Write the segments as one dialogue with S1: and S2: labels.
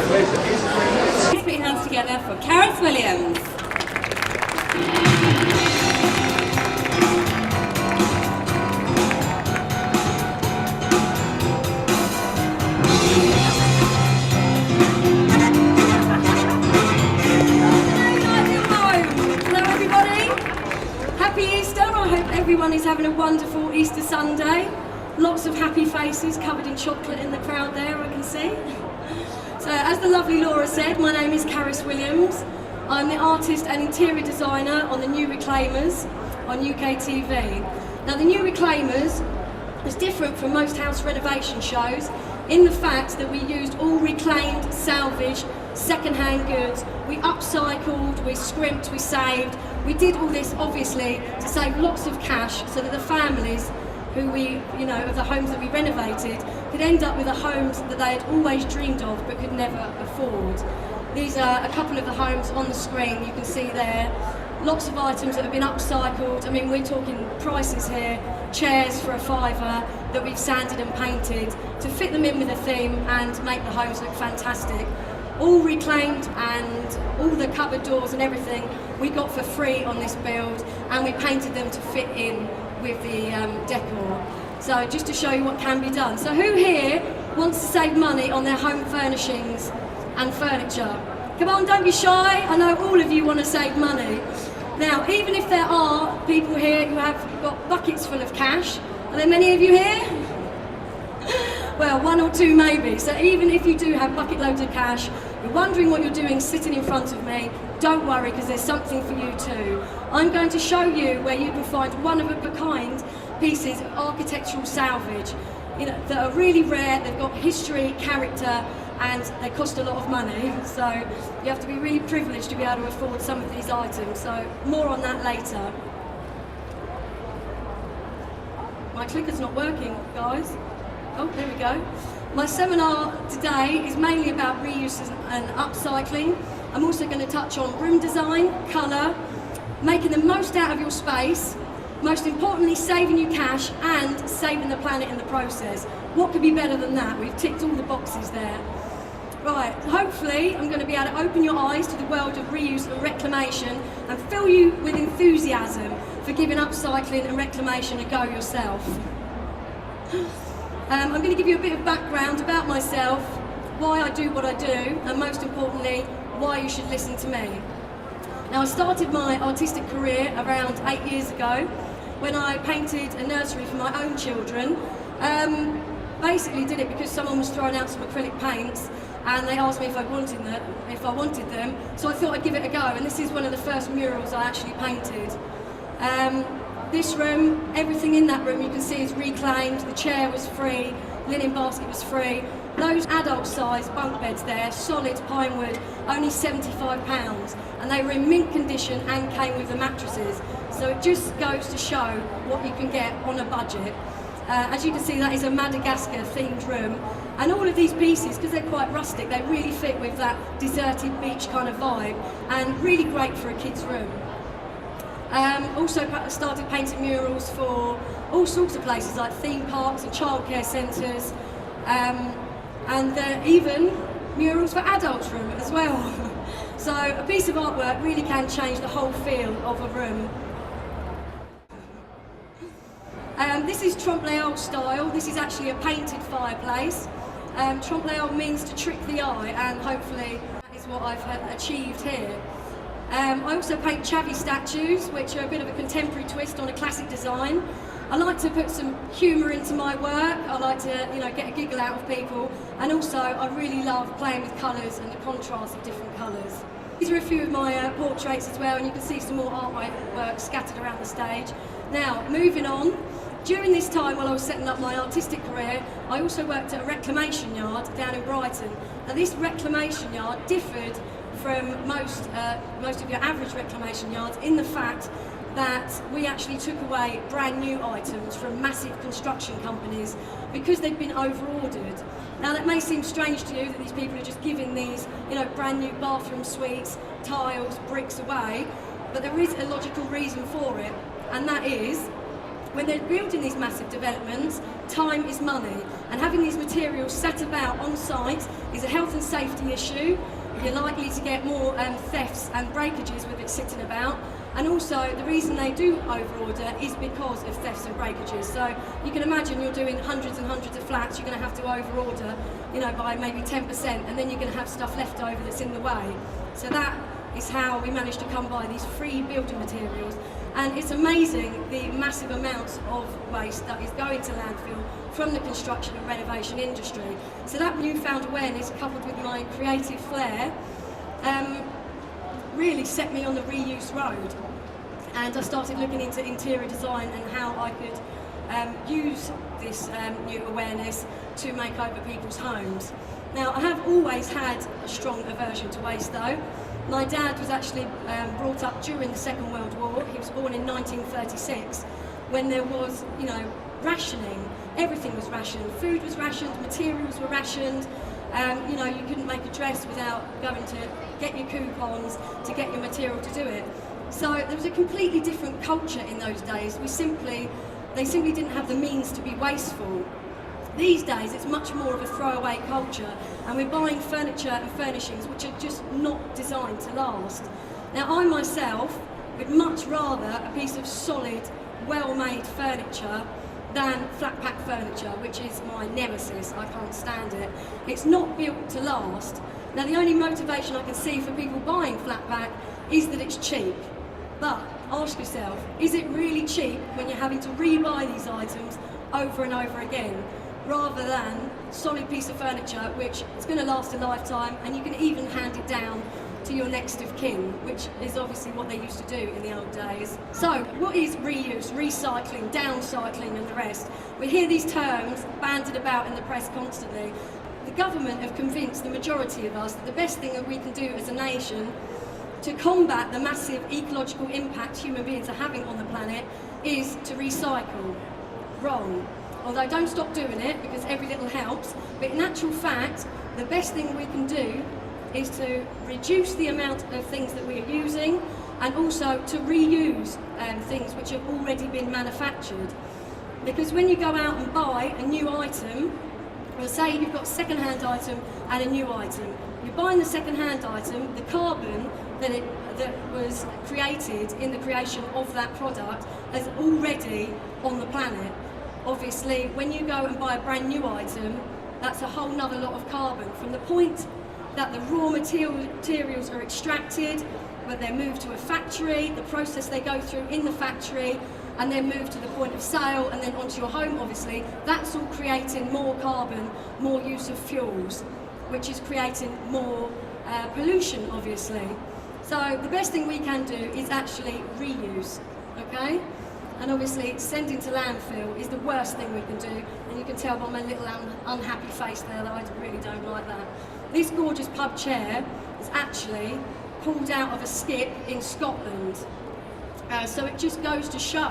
S1: Please put your hands together for Charis Williams.
S2: Everyone is having a wonderful Easter Sunday. Lots of happy faces covered in chocolate in the crowd there, I can see. So as the lovely Laura said, my name is Charis Williams. I'm the artist and interior designer on the New Reclaimers on UK TV. Now the New Reclaimers is different from most house renovation shows in the fact that we used all reclaimed, salvage, second-hand goods. We upcycled, we scrimped, we saved. We did all this obviously to save lots of cash so that the families who of the homes that we renovated could end up with the homes that they had always dreamed of but could never afford. These are a couple of the homes on the screen you can see there. Lots of items that have been upcycled. I mean, we're talking prices here. Chairs for a £5 that we've sanded and painted to fit them in with a theme and make the homes look fantastic. All reclaimed, and all the cupboard doors and everything we got for free on this build, and we painted them to fit in with the decor. So just to show you what can be done. So who here wants to save money on their home furnishings and furniture? Come on, don't be shy. I know all of you want to save money. Now, even if there are people here who have got buckets full of cash, are there many of you here? Well, one or two maybe. So even if you do have bucket loads of cash, you're wondering what you're doing sitting in front of me, don't worry, because there's something for you too. I'm going to show you where you can find one-of-a-kind pieces of architectural salvage, that are really rare. They've got history, character, and they cost a lot of money. So you have to be really privileged to be able to afford some of these items. So more on that later. My clicker's not working, guys. Oh, there we go. My seminar today is mainly about reuse and upcycling. I'm also going to touch on room design, colour, making the most out of your space, most importantly saving you cash and saving the planet in the process. What could be better than that? We've ticked all the boxes there. Right, hopefully I'm going to be able to open your eyes to the world of reuse and reclamation and fill you with enthusiasm for giving upcycling and reclamation a go yourself. I'm going to give you a bit of background about myself, why I do what I do, and most importantly, why you should listen to me. Now, I started my artistic career around 8 years ago when I painted a nursery for my own children. Basically did it because someone was throwing out some acrylic paints and they asked me if I wanted them, so I thought I'd give it a go, and this is one of the first murals I actually painted. This room, everything in that room you can see is reclaimed. The chair was free, linen basket was free. Those adult-sized bunk beds there, solid pine wood, only £75, and they were in mint condition and came with the mattresses. So it just goes to show what you can get on a budget. As you can see, that is a Madagascar themed room, and all of these pieces, because they're quite rustic, they really fit with that deserted beach kind of vibe, and really great for a kid's room. Also started painting murals for all sorts of places like theme parks and childcare centres, and even murals for adults' room as well. So a piece of artwork really can change the whole feel of a room. This is trompe-l'oeil style. This is actually a painted fireplace. Trompe-l'oeil means to trick the eye, and hopefully that is what I've achieved here. I also paint chavvy statues, which are a bit of a contemporary twist on a classic design. I like to put some humour into my work. I like to, get a giggle out of people, and also I really love playing with colours and the contrast of different colours. These are a few of my portraits as well, and you can see some more artwork scattered around the stage. Now, moving on. During this time, while I was setting up my artistic career, I also worked at a reclamation yard down in Brighton. Now, this reclamation yard differed from most of your average reclamation yards in the fact that we actually took away brand new items from massive construction companies because they'd been over-ordered. Now, that may seem strange to you that these people are just giving these, brand new bathroom suites, tiles, bricks away, but there is a logical reason for it, and that is when they're building these massive developments, time is money, and having these materials sat about on site is a health and safety issue. You're likely to get more thefts and breakages with it sitting about. And also, the reason they do overorder is because of thefts and breakages. So you can imagine you're doing hundreds and hundreds of flats, you're going to have to overorder, by maybe 10%, and then you're going to have stuff left over that's in the way. So that is how we managed to come by these free building materials. And it's amazing the massive amounts of waste that is going to landfill from the construction and renovation industry. So that newfound awareness, coupled with my creative flair, really set me on the reuse road. And I started looking into interior design and how I could use this new awareness to make over people's homes. Now, I have always had a strong aversion to waste though. My dad was actually brought up during the Second World War. He was born in 1936, when there was, rationing. Everything was rationed. Food was rationed, materials were rationed. You couldn't make a dress without going to get your coupons to get your material to do it. So there was a completely different culture in those days. They simply didn't have the means to be wasteful. These days it's much more of a throwaway culture, and we're buying furniture and furnishings which are just not designed to last. Now, I myself would much rather a piece of solid, well-made furniture than flat pack furniture, which is my nemesis. I can't stand it. It's not built to last. Now, the only motivation I can see for people buying flat pack is that it's cheap. But ask yourself, is it really cheap when you're having to rebuy these items over and over again, rather than solid piece of furniture which is going to last a lifetime, and you can even hand it down to your next of kin, which is obviously what they used to do in the old days. So what is reuse, recycling, downcycling and the rest? We hear these terms bandied about in the press constantly. The government have convinced the majority of us that the best thing that we can do as a nation to combat the massive ecological impact human beings are having on the planet is to recycle. Wrong. Although don't stop doing it, because every little helps, but in actual fact, the best thing we can do is to reduce the amount of things that we are using, and also to reuse things which have already been manufactured. Because when you go out and buy a new item, or say you've got a second-hand item and a new item, you're buying the second-hand item, the carbon that was created in the creation of that product is already on the planet. Obviously, when you go and buy a brand new item, that's a whole nother lot of carbon. From the point that the raw materials are extracted, but they're moved to a factory, the process they go through in the factory, and then moved to the point of sale, and then onto your home, obviously, that's all creating more carbon, more use of fuels, which is creating more pollution, obviously. So the best thing we can do is actually reuse, okay? And obviously sending to landfill is the worst thing we can do, and you can tell by my little unhappy face there that I really don't like that. This gorgeous pub chair is actually pulled out of a skip in Scotland. So it just goes to show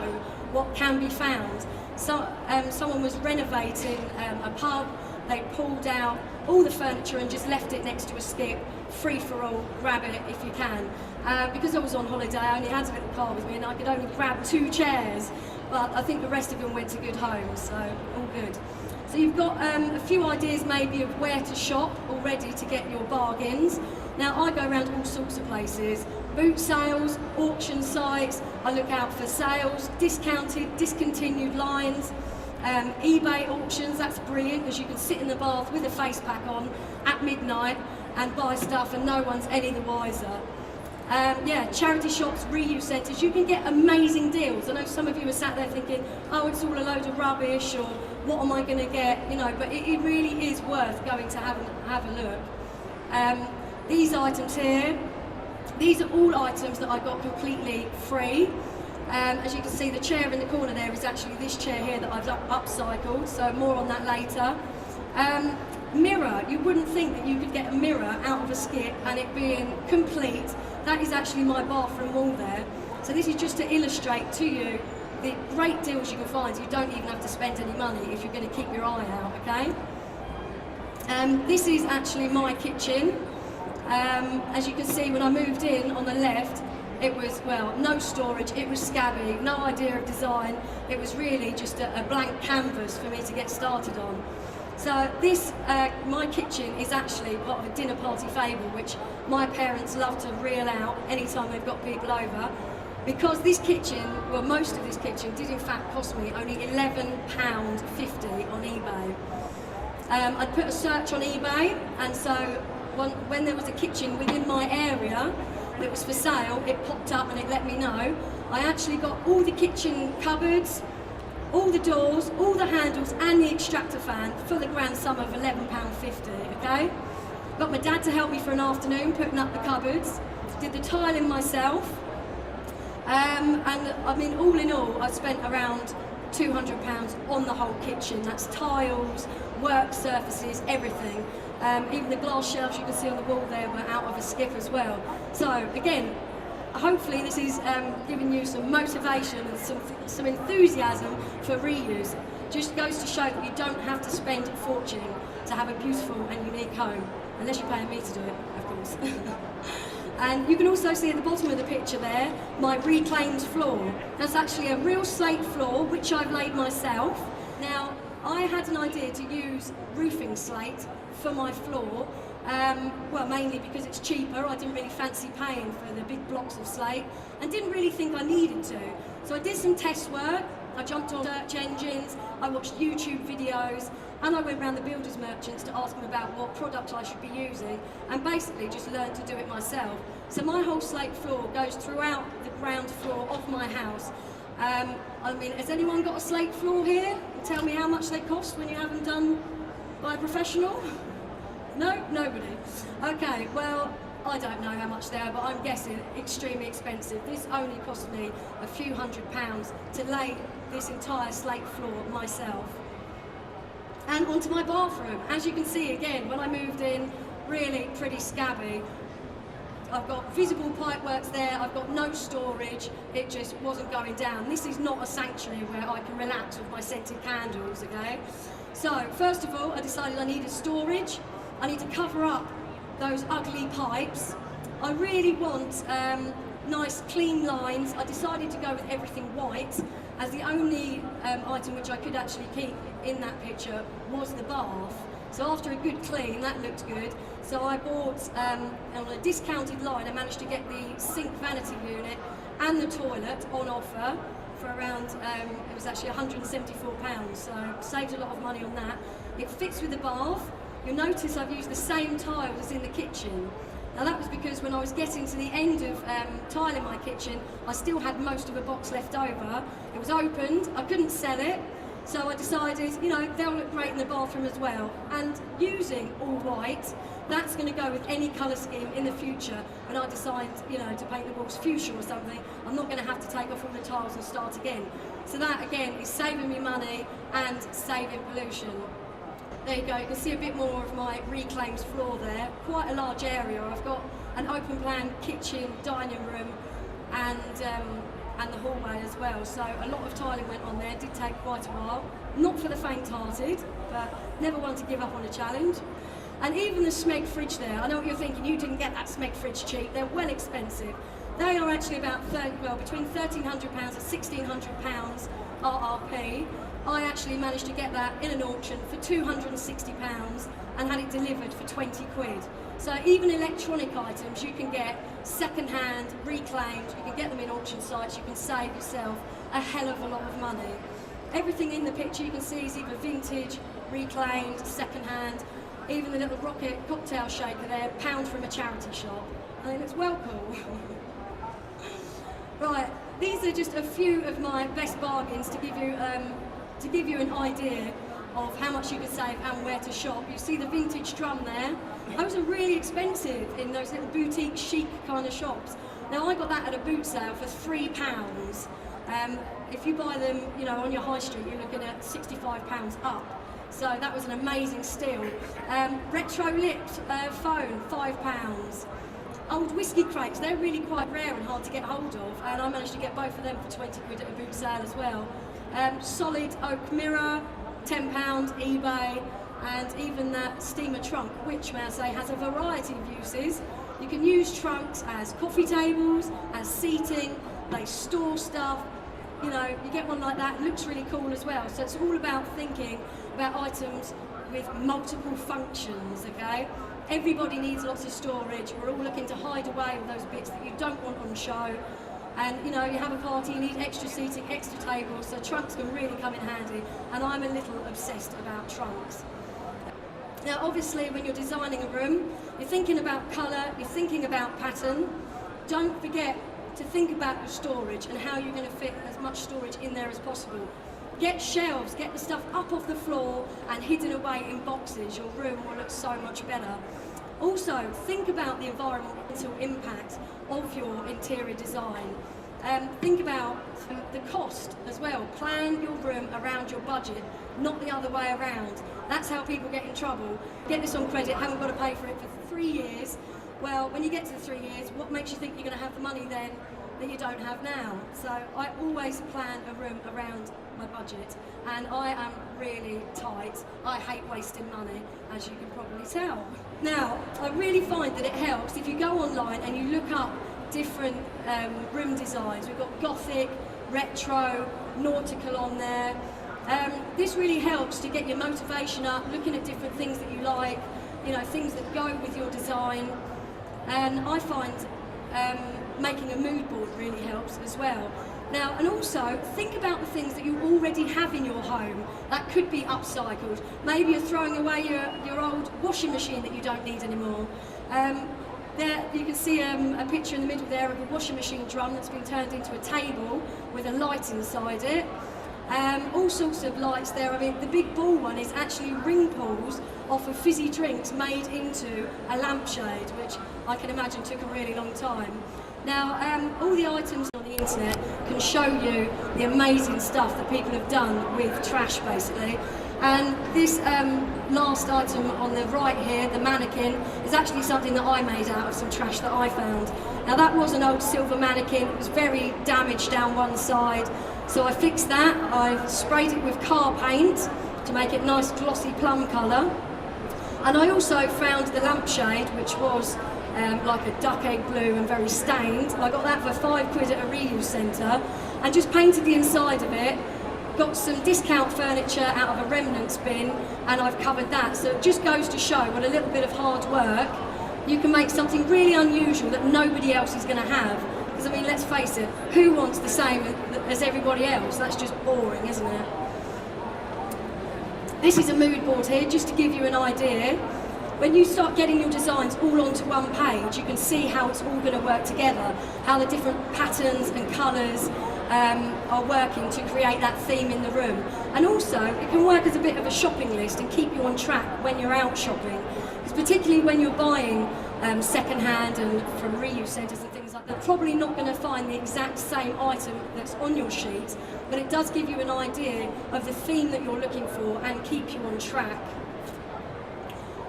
S2: what can be found. So, someone was renovating a pub, they pulled out all the furniture and just left it next to a skip, free for all, grab it if you can. Because I was on holiday, I only had a little car with me and I could only grab 2 chairs, but I think the rest of them went to good homes, so all good. So you've got a few ideas maybe of where to shop already to get your bargains. Now, I go around all sorts of places, boot sales, auction sites, I look out for sales, discounted, discontinued lines, eBay auctions. That's brilliant because you can sit in the bath with a face pack on at midnight and buy stuff and no one's any the wiser. Yeah, charity shops, reuse centres, you can get amazing deals. I know some of you are sat there thinking, oh, it's all a load of rubbish, or what am I going to get, you know, but it really is worth going to have a look. These items here, these are all items that I got completely free. As you can see, the chair in the corner there is actually this chair here that I've upcycled, so more on that later. Mirror, you wouldn't think that you could get a mirror out of a skip and it being complete. That is actually my bathroom wall there. So this is just to illustrate to you the great deals you can find. You don't even have to spend any money if you're going to keep your eye out, okay? This is actually my kitchen. As you can see, when I moved in on the left, It was, well, no storage, it was scabby, no idea of design. It was really just a blank canvas for me to get started on. So this, my kitchen is actually part of a dinner party fable, which my parents love to reel out anytime they've got people over. Because this kitchen, well, most of this kitchen did in fact cost me only £11.50 on eBay. I'd put a search on eBay, and so when there was a kitchen within my area that was for sale, it popped up and it let me know. I actually got all the kitchen cupboards, all the doors, all the handles and the extractor fan for the grand sum of £11.50, okay? Got my dad to help me for an afternoon putting up the cupboards, did the tiling myself, and I mean, all in all, I spent around £200 on the whole kitchen. That's tiles, work surfaces, everything. Even the glass shelves you can see on the wall there were out of a skip as well. So again, hopefully this is giving you some motivation and some enthusiasm for reuse. Just goes to show that you don't have to spend a fortune to have a beautiful and unique home, unless you're paying me to do it, of course. And you can also see at the bottom of the picture there, my reclaimed floor. That's actually a real slate floor, which I've laid myself. Now, I had an idea to use roofing slate for my floor, well, mainly because it's cheaper. I didn't really fancy paying for the big blocks of slate and didn't really think I needed to. So I did some test work, I jumped on search engines, I watched YouTube videos, and I went around the builders merchants to ask them about what product I should be using, and basically just learned to do it myself. So my whole slate floor goes throughout the ground floor of my house. I mean, has anyone got a slate floor here? Tell me how much they cost when you have them done by a professional? No? Nobody? Okay, well, I don't know how much they are, but I'm guessing extremely expensive. This only cost me a few £100s to lay this entire slate floor myself. And onto my bathroom. As you can see, again, when I moved in, really pretty scabby. I've got visible pipeworks there, I've got no storage, it just wasn't going down. This is not a sanctuary where I can relax with my scented candles, okay? So, first of all, I decided I needed storage. I need to cover up those ugly pipes. I really want nice clean lines. I decided to go with everything white, as the only item which I could actually keep in that picture was the bath. So after a good clean, that looked good. So I bought, on a discounted line, I managed to get the sink vanity unit and the toilet on offer for around, it was actually £174, so saved a lot of money on that. It fits with the bath. You'll notice I've used the same tiles as in the kitchen. Now that was because when I was getting to the end of tiling my kitchen, I still had most of a box left over. It was opened, I couldn't sell it, so I decided, you know, they'll look great in the bathroom as well. And using all white, that's going to go with any colour scheme in the future. When I decide, you know, to paint the walls fuchsia or something, I'm not going to have to take off all the tiles and start again. So that, again, is saving me money and saving pollution. There you go, you can see a bit more of my reclaimed floor there. Quite a large area. I've got an open plan kitchen, dining room, and the hallway as well. So a lot of tiling went on there, it did take quite a while. Not for the faint-hearted, but never one to give up on a challenge. And even the Smeg fridge there, I know what you're thinking, you didn't get that Smeg fridge cheap, they're well expensive. They are actually about between £1,300 and £1,600 RRP. I actually managed to get that in an auction for £260 and had it delivered for 20 quid. So even electronic items you can get second-hand, reclaimed, you can get them in auction sites, you can save yourself a hell of a lot of money. Everything in the picture you can see is either vintage, reclaimed, second-hand, even the little rocket cocktail shaker there, pound from a charity shop. I think it's well cool. Right, these are just a few of my best bargains to give you an idea of how much you could save and where to shop. You see the vintage drum there. Those are really expensive in those little boutique chic kind of shops. Now I got that at a boot sale for £3. If you buy them, you know, on your high street, you're looking at £65 up. So that was an amazing steal. Retro lipped phone, £5. Old whiskey crates, they're really quite rare and hard to get hold of, and I managed to get both of them for 20 quid at a boot sale as well. Solid oak mirror, £10, eBay. and even that steamer trunk, which, may I say, has a variety of uses. You can use trunks as coffee tables, as seating, they store stuff. You know, you get one like that, it looks really cool as well. So it's all about thinking about items with multiple functions, okay? Everybody needs lots of storage. We're all looking to hide away all those bits that you don't want on show. And you know, you have a party, you need extra seating, extra tables, so trunks can really come in handy. And I'm a little obsessed about trunks. Now obviously when you're designing a room, you're thinking about colour, you're thinking about pattern. Don't forget to think about your storage and how you're going to fit as much storage in there as possible. Get shelves, get the stuff up off the floor and hidden away in boxes. Your room will look so much better. Also, think about the environmental impact of your interior design. Think about the cost as well. Plan your room around your budget, not the other way around. That's how people get in trouble. Get this on credit, haven't got to pay for it for 3 years. Well, when you get to the 3 years, what makes you think you're going to have the money then that you don't have now? So I always plan a room around my budget, and I am really tight. I hate wasting money, as you can probably tell. Now, I really find that it helps if you go online and you look up different room designs. We've got Gothic, retro, nautical on there. This really helps to get your motivation up, looking at different things that you like, you know, things that go with your design. And I find making a mood board really helps as well. Now, and also think about the things that you already have in your home that could be upcycled. Maybe you're throwing away your old washing machine that you don't need anymore. There you can see a picture in the middle there of a washing machine drum that's been turned into a table with a light inside it. All sorts of lights there. I mean, the big ball one is actually ring pulls off of fizzy drinks made into a lampshade, which I can imagine took a really long time. Now, all the items on the internet can show you the amazing stuff that people have done with trash, basically. And this last item on the right here, the mannequin, is actually something that I made out of some trash that I found. Now, that was an old silver mannequin. It was very damaged down one side. So I fixed that. I've sprayed it with car paint to make it nice glossy plum colour. And I also found the lampshade, which was like a duck egg blue and very stained. I got that for £5 at a reuse centre and just painted the inside of it. Got some discount furniture out of a remnants bin and I've covered that. So it just goes to show what a little bit of hard work, you can make something really unusual that nobody else is going to have. Because I mean, let's face it, who wants the same as everybody else? That's just boring, isn't it? This is a mood board here, just to give you an idea. When you start getting your designs all onto one page, you can see how it's all going to work together, how the different patterns and colours are working to create that theme in the room. And also, it can work as a bit of a shopping list and keep you on track when you're out shopping. Because particularly when you're buying second-hand and from reuse centres and things like that, probably not going to find the exact same item that's on your sheet, but it does give you an idea of the theme that you're looking for and keep you on track.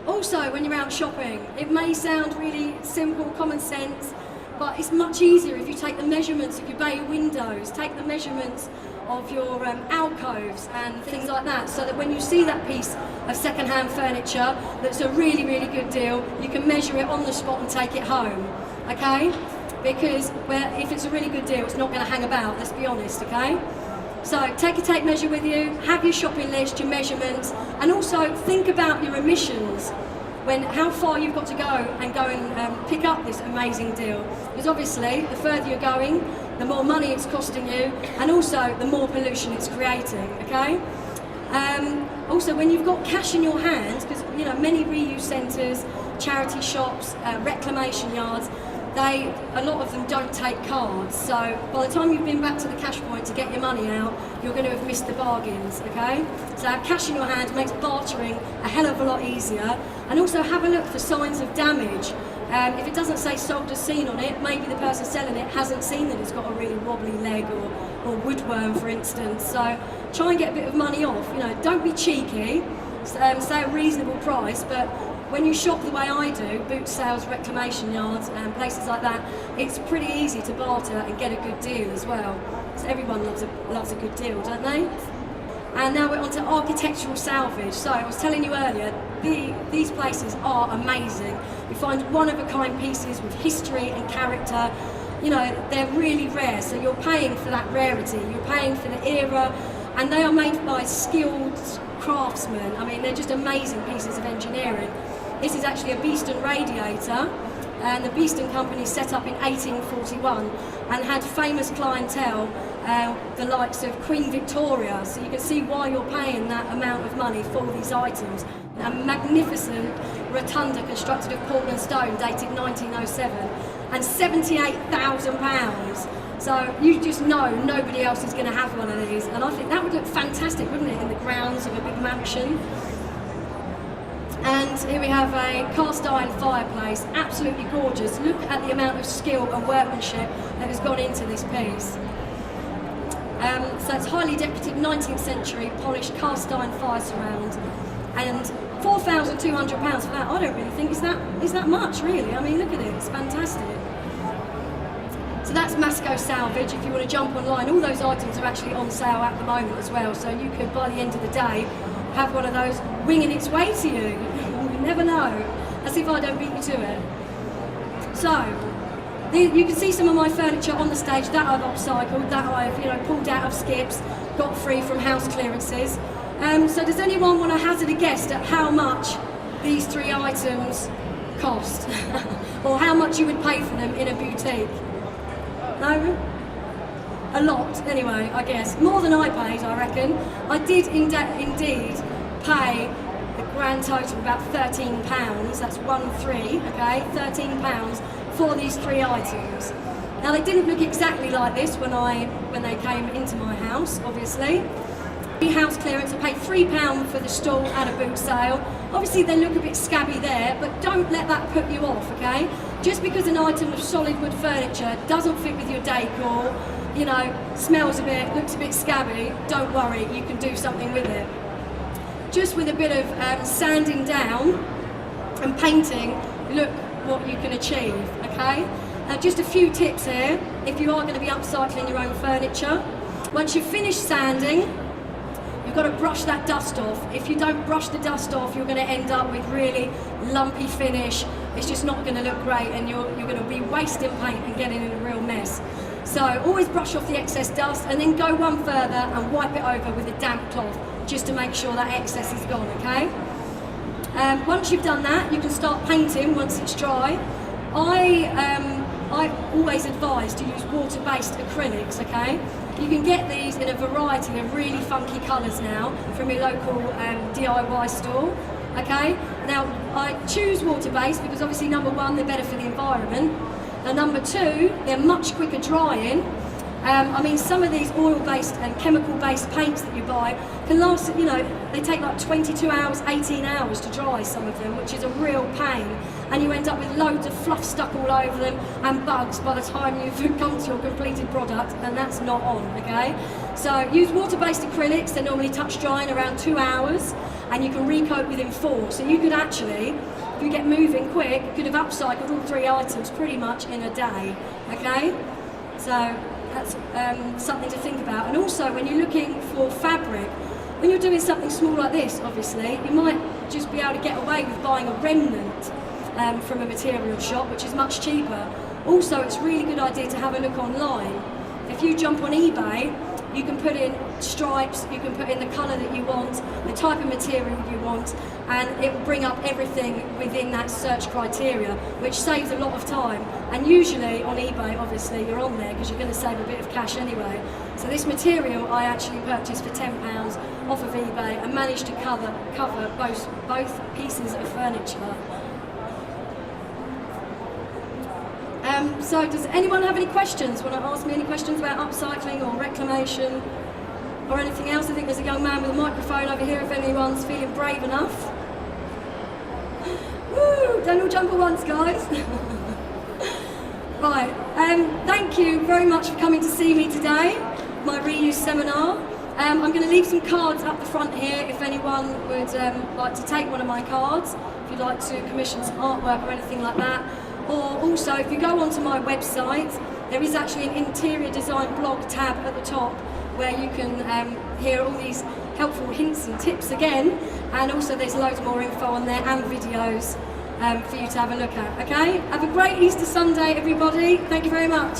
S2: Also, when you're out shopping, it may sound really simple, common sense, but it's much easier if you take the measurements of your bay windows, take the measurements of your alcoves and things like that, so that when you see that piece of second-hand furniture that's a really, really good deal, you can measure it on the spot and take it home, okay? Because if it's a really good deal, it's not going to hang about, let's be honest, okay? So take a tape measure with you, have your shopping list, your measurements, and also think about your emissions, how far you've got to go and pick up this amazing deal. Because obviously, the further you're going, the more money it's costing you, and also the more pollution it's creating, okay? Also, when you've got cash in your hands, because you know many reuse centres, charity shops, reclamation yards, a lot of them don't take cards, so by the time you've been back to the cash point to get your money out, you're going to have missed the bargains, okay? So have cash in your hand makes bartering a hell of a lot easier, and also have a look for signs of damage. If it doesn't say sold as seen on it, maybe the person selling it hasn't seen that it's got a really wobbly leg or woodworm, for instance, so try and get a bit of money off, you know, don't be cheeky, say a reasonable price, but when you shop the way I do, boot sales, reclamation yards and places like that, it's pretty easy to barter and get a good deal as well. So everyone loves a good deal, don't they? And now we're on to architectural salvage. So I was telling you earlier, these places are amazing. You find one-of-a-kind pieces with history and character. You know, they're really rare, so you're paying for that rarity, you're paying for the era, and they are made by skilled craftsmen. I mean, they're just amazing pieces of engineering. This is actually a Beeston radiator, and the Beeston Company set up in 1841 and had famous clientele, the likes of Queen Victoria, so you can see why you're paying that amount of money for these items. A magnificent rotunda constructed of Portland stone dated 1907 and £78,000. So you just know nobody else is going to have one of these, and I think that would look fantastic, wouldn't it, in the grounds of a big mansion. And here we have a cast iron fireplace, absolutely gorgeous. Look at the amount of skill and workmanship that has gone into this piece. So it's highly decorative 19th century polished cast iron fire surround, and £4,200 for that. I don't really think is that much, really. I mean, look at it, it's fantastic. So that's Masco Salvage. If you want to jump online, all those items are actually on sale at the moment as well. So you could, by the end of the day, have one of those winging its way to you. You never know. As if I don't beat you to it. So you can see some of my furniture on the stage that I've upcycled, that I've pulled out of skips, got free from house clearances. So does anyone want to hazard a guess at how much these three items cost, or how much you would pay for them in a boutique? No? A lot, anyway, I guess. More than I paid, I reckon. I did indeed pay the grand total of about £13, that's 1-3, okay, £13 for these three items. Now they didn't look exactly like this when they came into my house, obviously. House clearance, I paid £3 for the stool at a boot sale. Obviously they look a bit scabby there, but don't let that put you off, okay? Just because an item of solid wood furniture doesn't fit with your decor, you know, smells a bit, looks a bit scabby, don't worry, you can do something with it. Just with a bit of sanding down and painting, look what you can achieve, okay? Just a few tips here, if you are going to be upcycling your own furniture. Once you've finished sanding, you've got to brush that dust off. If you don't brush the dust off, you're going to end up with really lumpy finish. It's just not going to look great, and you're going to be wasting paint and getting in a real mess. So always brush off the excess dust, and then go one further and wipe it over with a damp cloth, just to make sure that excess is gone, okay? Once you've done that, you can start painting once it's dry. I always advise to use water-based acrylics, okay? You can get these in a variety of really funky colours now from your local DIY store, okay? Now, I choose water-based because obviously, number one, they're better for the environment. And number two, they're much quicker drying. I mean, some of these oil-based and chemical-based paints that you buy can last, you know, they take like 22 hours, 18 hours to dry, some of them, which is a real pain. And you end up with loads of fluff stuck all over them and bugs by the time you've come to your completed product, and that's not on, okay? So use water-based acrylics, they're normally touch dry in around 2 hours, and you can recoat within 4. So you could actually, if you get moving quick, you could have upcycled all three items pretty much in a day, okay? So that's something to think about. And also, when you're looking for fabric, when you're doing something small like this, obviously, you might just be able to get away with buying a remnant from a material shop, which is much cheaper. Also, it's a really good idea to have a look online. If you jump on eBay, you can put in stripes, you can put in the colour that you want, the type of material you want, and it will bring up everything within that search criteria, which saves a lot of time. And usually on eBay, obviously, you're on there because you're going to save a bit of cash anyway. So this material I actually purchased for £10 off of eBay and managed to cover both pieces of furniture. So does anyone have any questions? Want to ask me any questions about upcycling or reclamation or anything else? I think there's a young man with a microphone over here if anyone's feeling brave enough. Woo! Don't all jump at once, guys. Right, thank you very much for coming to see me today, my reuse seminar. I'm going to leave some cards up the front here if anyone would like to take one of my cards, if you'd like to commission some artwork or anything like that. Or also, if you go onto my website, there is actually an interior design blog tab at the top where you can hear all these helpful hints and tips again, and also there's loads more info on there and videos for you to have a look at. Okay, have a great Easter Sunday everybody. Thank you very much.